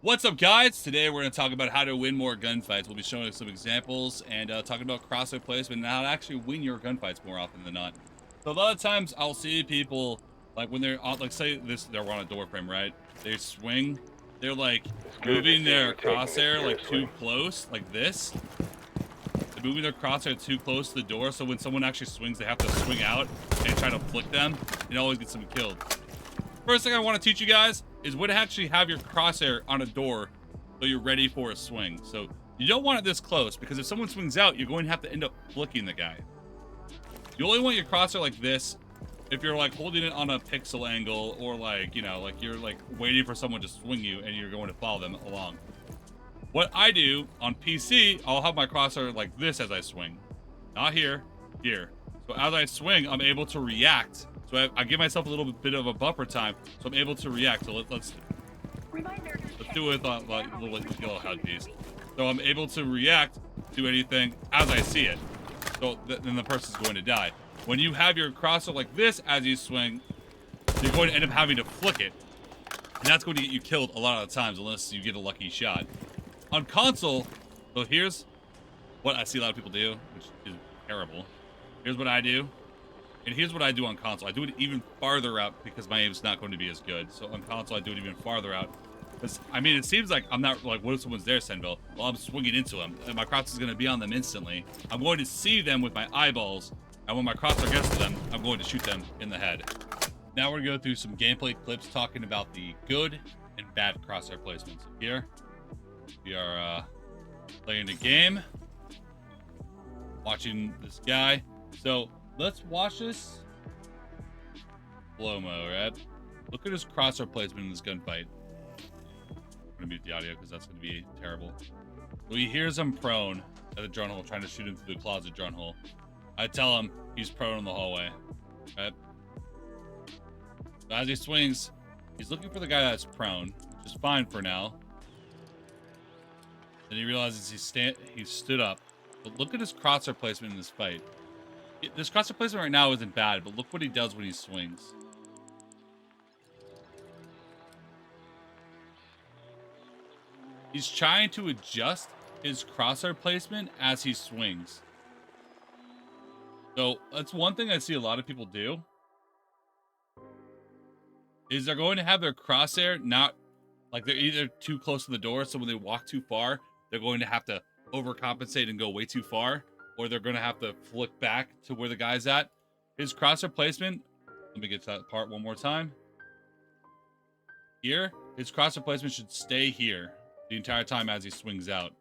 What's up, guys? Today we're going to talk about how to win more gunfights. We'll be showing some examples and talking about crosshair placement and how to actually win your gunfights more often than not. So a lot of times I'll see people like when they're on, like say this, they're on a door frame, right? They swing, they're like moving their crosshair like too close, like this. They're moving their crosshair too close to the door, so when someone actually swings, they have to swing out and try to flick them. It always gets them killed. First thing I want to teach you guys is when to actually have your crosshair on a door so you're ready for a swing. So you don't want it this close because if someone swings out, you're going to have to end up flicking the guy. You only want your crosshair like this if you're like holding it on a pixel angle or like, you know, like you're like waiting for someone to swing you and you're going to follow them along. What I do on PC, I'll have my crosshair like this as I swing. Not here, here. So as I swing, I'm able to react. So I give myself a little bit of a buffer time, so I'm able to react. So let's do it with like a little yellow HUD piece. So I'm able to react to anything as I see it. So then the person's going to die. When you have your crosshair like this as you swing, you're going to end up having to flick it. And that's going to get you killed a lot of the times unless you get a lucky shot. On console, so here's what I see a lot of people do, which is terrible. Here's what I do. And here's what I do on console. I do it even farther out because my aim's not going to be as good. So on console, I do it even farther out. Because, I mean, it seems like I'm not, like, what if someone's there, SenVale? Well, I'm swinging into them. And my cross is going to be on them instantly. I'm going to see them with my eyeballs. And when my crosshair gets to them, I'm going to shoot them in the head. Now we're going to go through some gameplay clips talking about the good and bad crosshair placements. Here, we are playing a game. Watching this guy. So, let's watch this slow-mo, right? Look at his crosshair placement in this gunfight. I'm gonna mute the audio because that's gonna be terrible. So he hears him prone at the drone hole, trying to shoot him through the closet drone hole. I tell him he's prone in the hallway, right? So as he swings, he's looking for the guy that's prone, which is fine for now. Then he realizes he stood up. But look at his crosshair placement in this fight. This crosshair placement right now isn't bad, but look what he does when he swings. He's trying to adjust his crosshair placement as he swings. So that's one thing I see a lot of people do. Is they're going to have their crosshair not, like they're either too close to the door, so when they walk too far, they're going to have to overcompensate and go way too far. Or they're going to have to flick back to where the guy's at. His crosshair placement, let me get to that part one more time. Here, his crosshair placement should stay here the entire time as he swings out.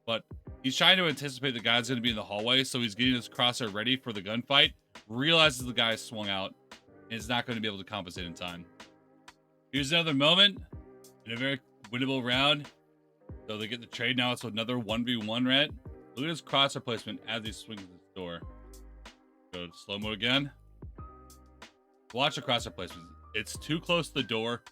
But he's trying to anticipate the guy's going to be in the hallway, so he's getting his crosshair ready for the gunfight, realizes the guy swung out, and is not going to be able to compensate in time. Here's another moment in a very winnable round. So they get the trade now. It's another 1v1, right? Look at his crosshair placement as he swings this door. Go to slow-mo again. Watch the crosshair placement. It's too close to the door.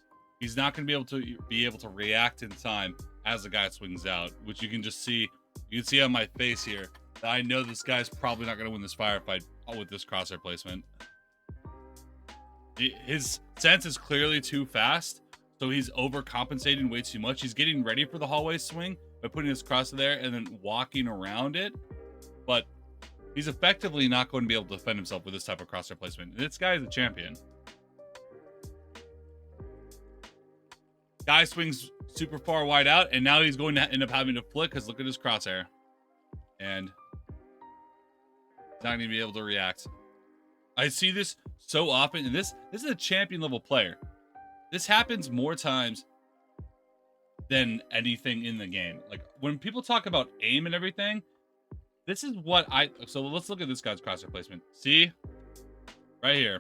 He's not going to be able to react in time as the guy swings out, which you can just see. You can see on my face here that I know this guy's probably not going to win this firefight with this crosshair placement. His sense is clearly too fast, so he's overcompensating way too much. He's getting ready for the hallway swing by putting his crosshair there and then walking around it, but he's effectively not going to be able to defend himself with this type of crosshair placement. And this guy is a champion. Guy swings super far wide out, and now he's going to end up having to flick because look at his crosshair. And he's not going to be able to react. I see this so often, and this is a champion level player. This happens more times than anything in the game. Like when people talk about aim and everything, this is what so let's look at this guy's crosshair placement. See right here.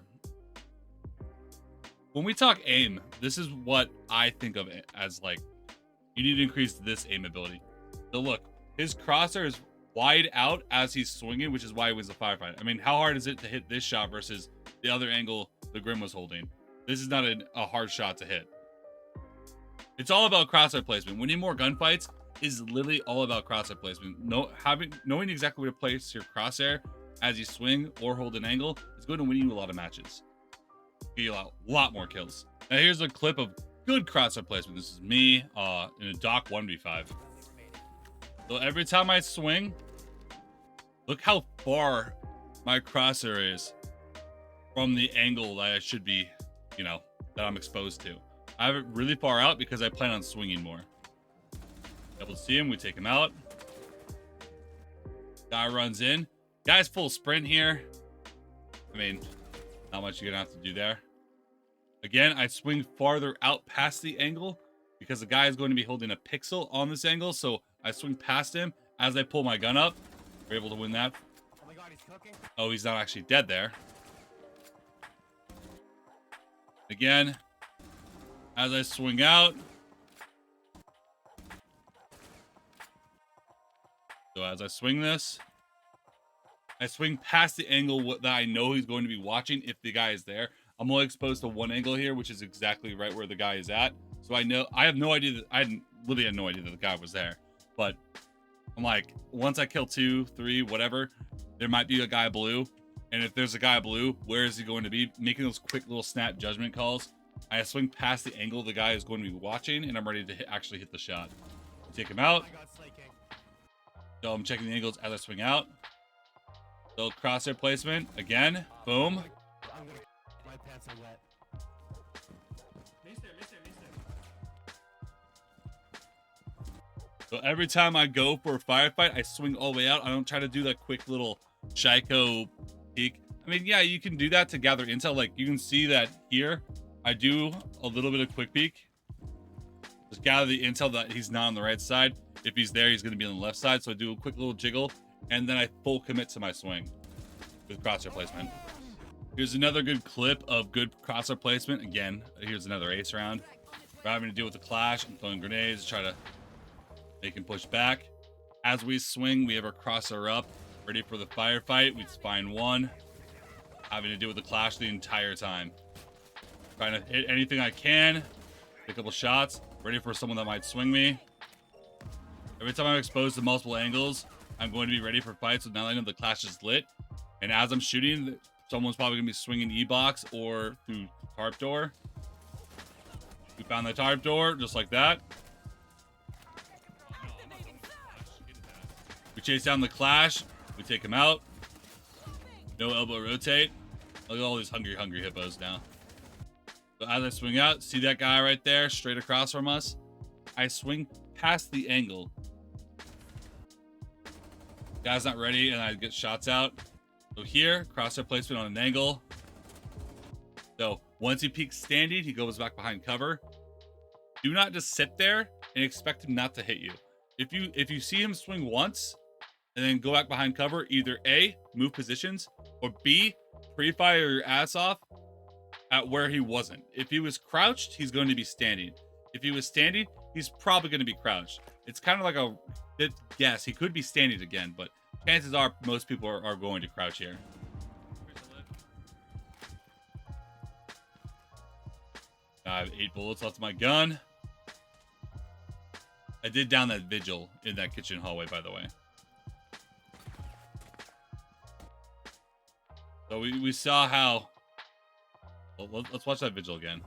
When we talk aim, this is what I think of it as, like, you need to increase this aim ability. So look, his crosshair is wide out as he's swinging, which is why he wins the firefight. I mean, how hard is it to hit this shot versus the other angle the Grim was holding? This is not a hard shot to hit. It's all about crosshair placement. Winning more gunfights is literally all about crosshair placement. Knowing exactly where to place your crosshair as you swing or hold an angle is going to win you a lot of matches. Get you a lot more kills. Now here's a clip of good crosshair placement. This is me in a dock 1v5. So every time I swing, look how far my crosshair is from the angle that I should be, you know, that I'm exposed to. I have it really far out because I plan on swinging more. Able to see him, we take him out. Guy runs in. Guy's full sprint here. I mean, not much you're gonna have to do there. Again, I swing farther out past the angle because the guy is going to be holding a pixel on this angle. So I swing past him as I pull my gun up. We're able to win that. Oh my God, he's cooking. Oh, he's not actually dead there. Again, as I swing out. So as I swing this, I swing past the angle that I know he's going to be watching if the guy is there. I'm only exposed to one angle here, which is exactly right where the guy is at. So I know, I have no idea that, literally had no idea that the guy was there. But I'm like, once I kill 2, 3, whatever, there might be a guy blue. And if there's a guy blue, where is he going to be? Making those quick little snap judgment calls. I swing past the angle the guy is going to be watching, and I'm ready to actually hit the shot. Take him out. So I'm checking the angles as I swing out. So crosshair placement again. Boom. My pants are wet. So every time I go for a firefight, I swing all the way out. I don't try to do that quick little Shiko peek. I mean, yeah, you can do that to gather intel. Like you can see that here, I do a little bit of quick peek. Just gather the intel that he's not on the right side. If he's there, he's going to be on the left side. So I do a quick little jiggle, and then I full commit to my swing with crosshair placement. Here's another good clip of good crosshair placement. Again, here's another ace round. We're having to deal with the clash. I'm throwing grenades, try to make him push back. As we swing, we have our crosshair up, ready for the firefight. We find one. Having to deal with the clash the entire time. Trying to hit anything I can. Take a couple shots. Ready for someone that might swing me. Every time I'm exposed to multiple angles, I'm going to be ready for fights. So now I know the clash is lit. And as I'm shooting, someone's probably going to be swinging E-box or through tarp door. We found the tarp door, just like that. We chase down the clash. We take him out. No elbow rotate. Look at all these hungry hippos now. So as I swing out, see that guy right there, straight across from us? I swing past the angle. Guy's not ready, and I get shots out. So here, crosshair placement on an angle. So once he peeks standing, he goes back behind cover. Do not just sit there and expect him not to hit you. If you see him swing once and then go back behind cover, either A, move positions, or B, pre-fire your ass off at where he wasn't. If he was crouched, he's going to be standing. If he was standing, he's probably going to be crouched. It's kind of like a guess. He could be standing again, but chances are most people are going to crouch here. I have 8 bullets left in my gun. I did down that vigil in that kitchen hallway, by the way. So we saw how... Well, let's watch that vigil again.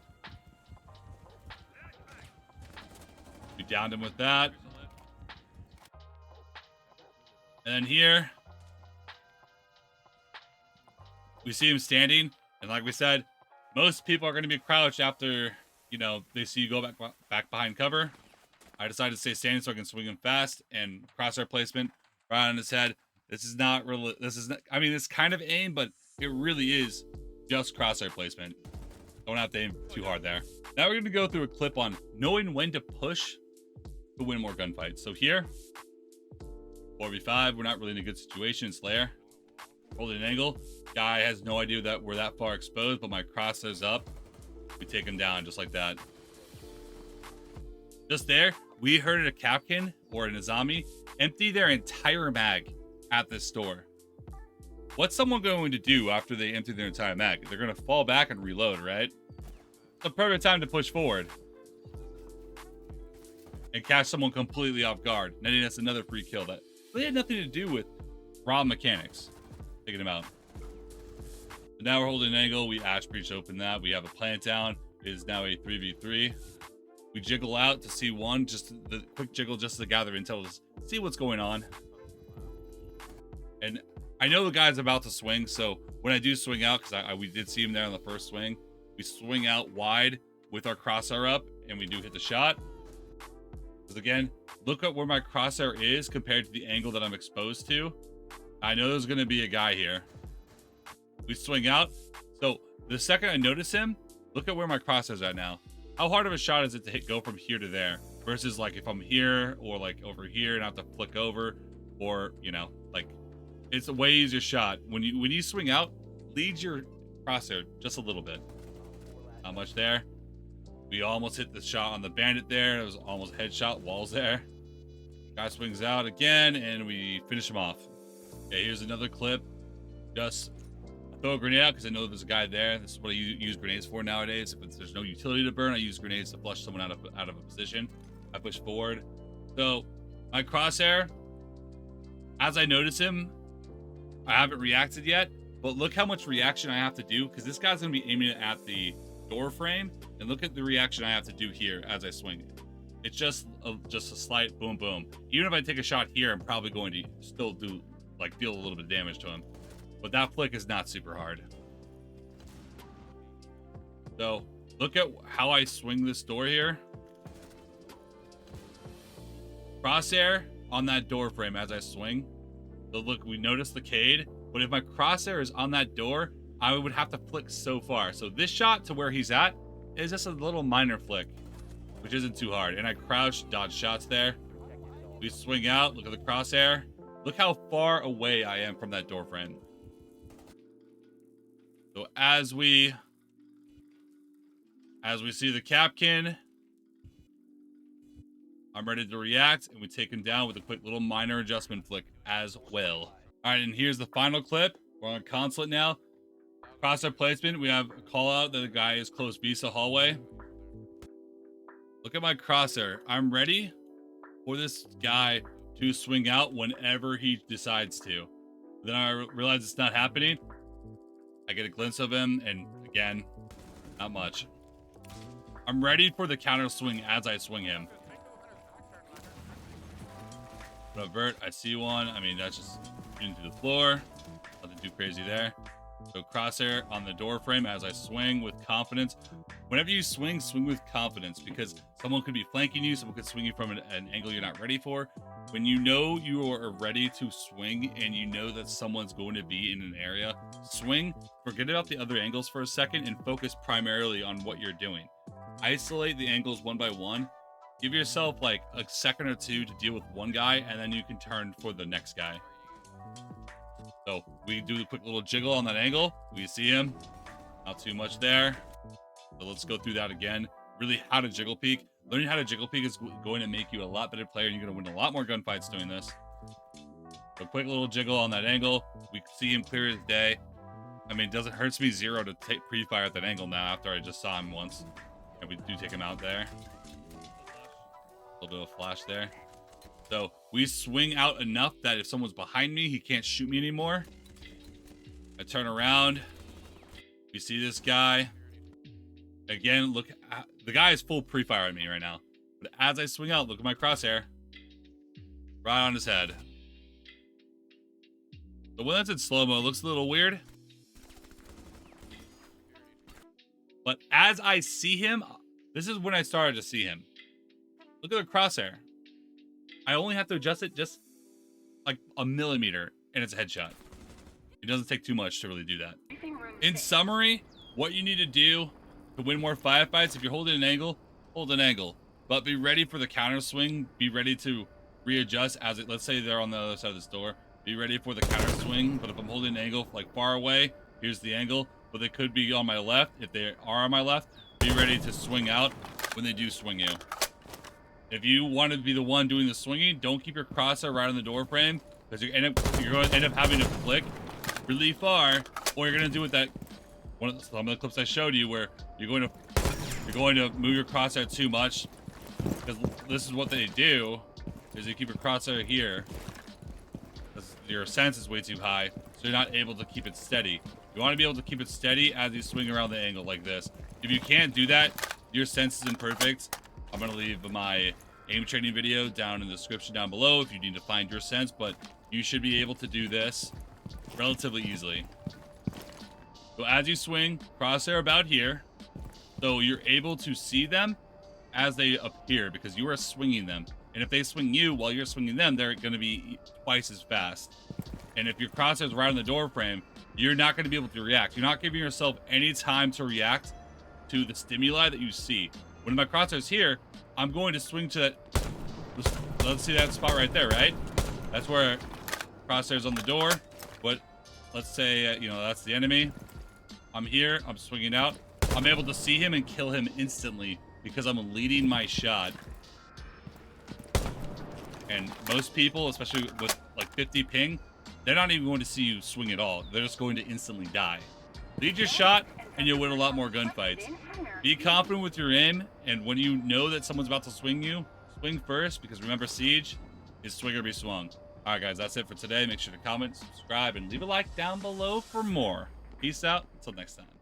We downed him with that. And then here, we see him standing. And like we said, most people are going to be crouched after, you know, they see you go back behind cover. I decided to stay standing so I can swing him fast, and crosshair placement right on his head. This is not really, I mean, it's kind of aim, but it really is just crosshair placement. Don't have to aim too hard there. Now we're going to go through a clip on knowing when to push to win more gunfights. So here, 4v5, we're not really in a good situation. Slayer, holding an angle. Guy has no idea that we're that far exposed, but my crosshair's up. We take him down just like that. Just there, we heard a Capkin or a Nizami empty their entire mag at this store. What's someone going to do after they empty their entire mag? They're going to fall back and reload, right? It's a perfect time to push forward and catch someone completely off guard. Netting us another free kill that really had nothing to do with raw mechanics. Taking him out. So now we're holding an angle. We Ash Breach open that. We have a plant down. It is now a 3v3. We jiggle out to see one, just the quick jiggle just to gather intel, to see what's going on. And I know the guy's about to swing, so when I do swing out, because we did see him there on the first swing, we swing out wide with our crosshair up, and we do hit the shot. Because again, look at where my crosshair is compared to the angle that I'm exposed to. I know there's going to be a guy here. We swing out. So the second I notice him, look at where my crosshair's at now. How hard of a shot is it to go from here to there? Versus like if I'm here or like over here and I have to flick over, or, you know, like it's a way easier shot. When you swing out, lead your crosshair just a little bit. Not much there. We almost hit the shot on the bandit there. It was almost headshot, walls there. Guy swings out again, and we finish him off. Okay, here's another clip. Just throw a grenade out because I know there's a guy there. This is what I use grenades for nowadays. If there's no utility to burn, I use grenades to flush someone out of a position. I push forward. So my crosshair, as I notice him, I haven't reacted yet, but look how much reaction I have to do, because this guy's going to be aiming at the door frame, and look at the reaction I have to do here as I swing. It's just a slight boom boom. Even if I take a shot here, I'm probably going to still do like deal a little bit of damage to him, but that flick is not super hard. So look at how I swing this door here. Crosshair on that door frame as I swing. So look, we notice the cade, but if my crosshair is on that door, I would have to flick so far. So this shot to where he's at is just a little minor flick, which isn't too hard. And I crouch, dodge shots there. We swing out, look at the crosshair. Look how far away I am from that door frame. So as we see the Capkin, I'm ready to react, and we take him down with a quick little minor adjustment flick as well. All right, and here's the final clip. We're on consulate now. Crosshair placement, we have a call out that the guy is close visa hallway. Look at my crosshair. I'm ready for this guy to swing out whenever he decides to. Then I realize it's not happening. I get a glimpse of him, and again, not much. I'm ready for the counter swing as I swing him. Avert, I see one. I mean, that's just shooting through the floor. Nothing too crazy there. So crosshair on the door frame as I swing with confidence. Whenever you swing, swing with confidence, because someone could be flanking you. Someone could swing you from an angle you're not ready for. When you know you are ready to swing and you know that someone's going to be in an area, swing, forget about the other angles for a second and focus primarily on what you're doing. Isolate the angles one by one. Give yourself like a second or two to deal with one guy, and then you can turn for the next guy. So we do a quick little jiggle on that angle. We see him. Not too much there. So let's go through that again. Really how to jiggle peek. Learning how to jiggle peek is going to make you a lot better player, and you're going to win a lot more gunfights doing this. So quick little jiggle on that angle. We see him clear as day. I mean, it hurts me zero to take pre-fire at that angle now after I just saw him once. And we do take him out there. A little bit of flash there. So we swing out enough that if someone's behind me, he can't shoot me anymore. I turn around. We see this guy. Again, look, the guy is full pre-fire at me right now. But as I swing out, look at my crosshair. Right on his head. So when that's in slow-mo, it looks a little weird. But as I see him, this is when I started to see him. Look at the crosshair. I only have to adjust it just like a millimeter, and it's a headshot. It doesn't take too much to really do that. In summary, what you need to do to win more firefights, if you're holding an angle, hold an angle. But be ready for the counter swing. Be ready to readjust as it, let's say they're on the other side of this door. Be ready for the counter swing. But if I'm holding an angle like far away, here's the angle. But they could be on my left. If they are on my left, be ready to swing out when they do swing you. If you want to be the one doing the swinging, don't keep your crosshair right on the door frame, because you're going to end up having to flick really far, or you're going to do it that some of the clips I showed you where you're going to move your crosshair too much, because this is what they do is you keep your crosshair here because your sense is way too high, so you're not able to keep it steady. You want to be able to keep it steady as you swing around the angle like this. If you can't do that, your sense is imperfect. I'm going to leave my aim training video down in the description down below if you need to find your sense, but you should be able to do this relatively easily. So as you swing, crosshair about here, so you're able to see them as they appear because you are swinging them. And if they swing you while you're swinging them, they're going to be twice as fast. And if your crosshair is right on the door frame, you're not going to be able to react. You're not giving yourself any time to react to the stimuli that you see. When my crosshair's here, I'm going to swing to that. Let's see that spot right there, right? That's where crosshair's on the door. But let's say, you know, that's the enemy. I'm here. I'm swinging out. I'm able to see him and kill him instantly because I'm leading my shot. And most people, especially with like 50 ping, they're not even going to see you swing at all. They're just going to instantly die. Lead your shot, and you'll win a lot more gunfights. Be confident with your aim, and when you know that someone's about to swing you, swing first, because remember, Siege is swing or be swung. All right, guys, that's it for today. Make sure to comment, subscribe, and leave a like down below for more. Peace out. Until next time.